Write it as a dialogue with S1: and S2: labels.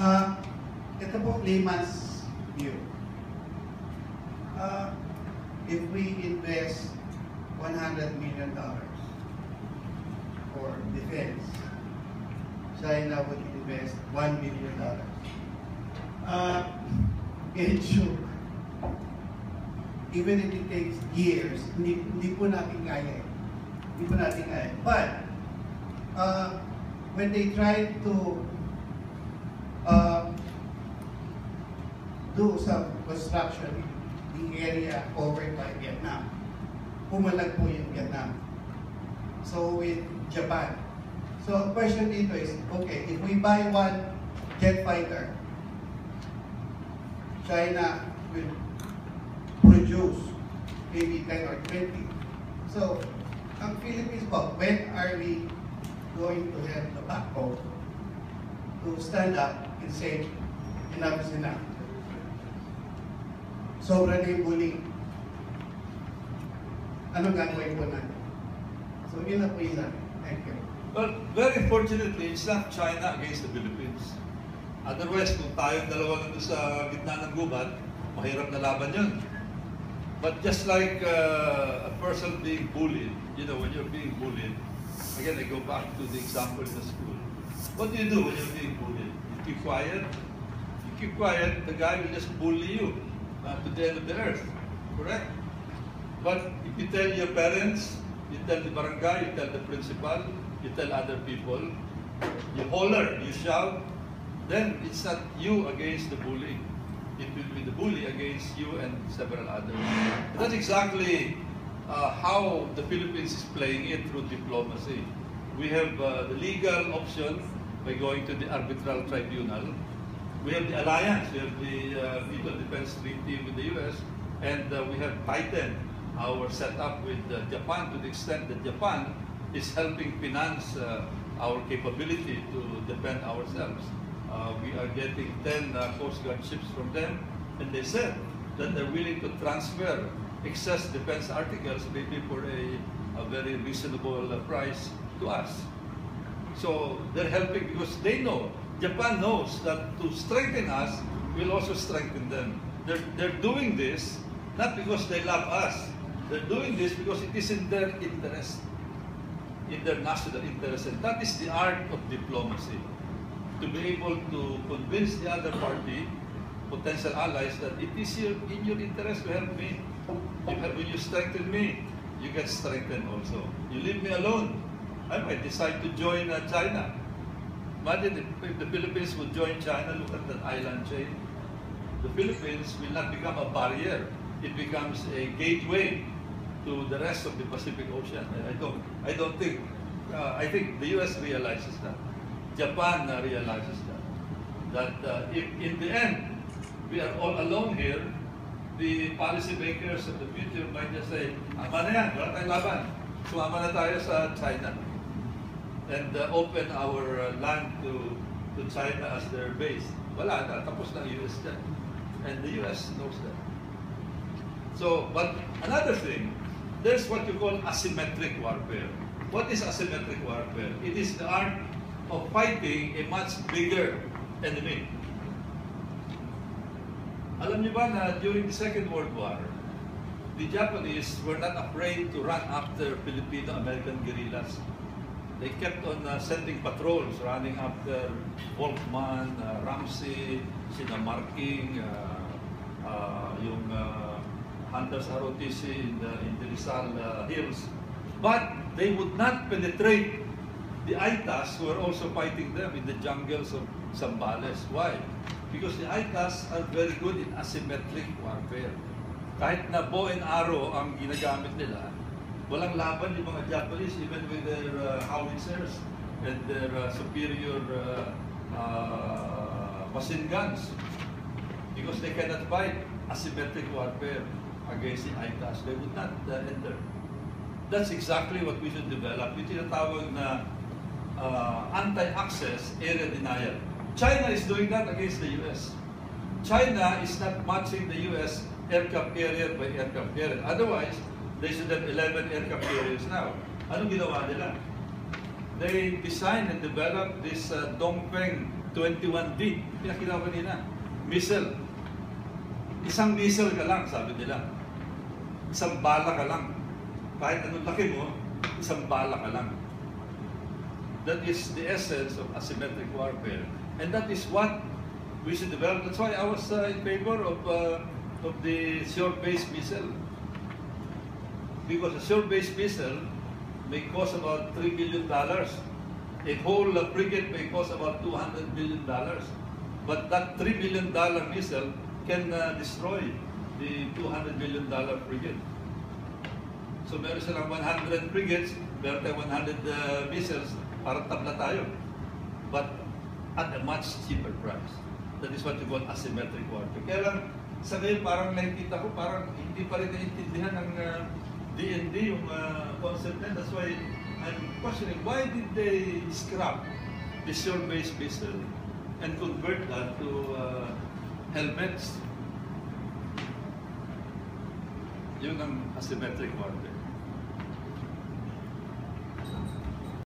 S1: Ito po, layman's view. If we invest $100 million for defense, China would invest $1 billion. Ensure, even if it takes years, hindi po natin kaya. Hindi po natin kaya. But, when they try to do some construction in the area covered by Vietnam, pumalag po yung Vietnam. So with Japan. So the question dito is, okay, if we buy one jet fighter, China will produce maybe 10 or 20. So, ang Philippines po, when are we going to have the backbone to stand up and say, enough is enough? Sobra na yung bullying. Anong gagawin po natin? So, yun na po yun natin. Thank you.
S2: Well, very fortunately, it's not China against the Philippines. Otherwise, kung tayong dalawa nandun sa gitna ng gubat, mahirap na laban yun. But just like a person being bullied, you know, when you're being bullied, again, I go back to the example in the school. What do you do when you're being bullied? You keep quiet. You keep quiet, the guy will just bully you to the end of the earth. Correct? But if you tell your parents, you tell the barangay, you tell the principal, you tell other people, you holler, you shout, then it's not you against the bully. It will be the bully against you and several others. That's exactly how the Philippines is playing it through diplomacy. We have the legal option by going to the arbitral tribunal. We have the alliance, we have the Mutual Defense Treaty with the US, and we have tightened our setup with Japan to the extent that Japan is helping finance our capability to defend ourselves. We are getting 10 Coast Guard ships from them, and they said that they're willing to transfer excess defense articles, maybe for a very reasonable price to us. So they're helping because they know, Japan knows that to strengthen us will also strengthen them. They're doing this not because they love us. They're doing this because it is in their interest, in their national interest, and that is the art of diplomacy. To be able to convince the other party, potential allies, that it is in your interest to help me. When you strengthen me, you get strengthened also. You leave me alone, I might decide to join China. Imagine if the Philippines would join China, look at that island chain. The Philippines will not become a barrier. It becomes a gateway to the rest of the Pacific Ocean. I don't think, I think the US realizes that. Japan realizes that if in the end we are all alone here, the policy makers of the future might just say, ama na yan, wala tayong laban. Sumama na tayo sa China and open our land to China as their base. Wala na, tapos na US dyan. And the US knows that. So, but another thing, there's what you call asymmetric warfare. What is asymmetric warfare? It is the art of fighting a much bigger enemy. Alam niyo ba na during the Second World War, the Japanese were not afraid to run after Filipino-American guerrillas. They kept on sending patrols, running after Volkmann, Ramsey, Sinamarking, yung hunters ROTC in the Rizal Hills. But they would not penetrate the Aitas, who are also fighting them in the jungles of Zambales. Why? Because the Aitas are very good in asymmetric warfare. Kahit na bow and arrow ang ginagamit nila, walang laban yung mga Japanese, even with their howitzers and their superior machine guns. Because they cannot fight asymmetric warfare against the Aitas. They would not enter. That's exactly what we should develop. Yung tinatawag na anti-access area denial. China is doing that against the US. China is not matching the US aircraft carrier by aircraft carrier. Otherwise, they should have 11 aircraft carriers now. Anong ginawa nila? They designed and developed this Dongfeng 21D, pinakita ko kanina, missile. Isang missile ka lang, sabi nila. Isang bala ka lang. Kahit anong laki mo, isang bala ka lang. That is the essence of asymmetric warfare. And that is what we should develop. That's why I was in favor of the shore-based missile. Because a shore-based missile may cost about $3 billion. A whole frigate may cost about $200 billion. But that $3 billion missile can destroy the $200 billion frigate. So meron silang 100 frigates, meron tayong 100 missiles, parang tabla tayo. But at a much cheaper price. That is what you call asymmetric warfare. Kaya lang, sa ngayon parang nakikita ko, parang hindi pa rin naiintindihan ng DND yung concept na. That's why I'm questioning, why did they scrap the shore-based missile and convert that to helmets? Yun ang asymmetric warfare.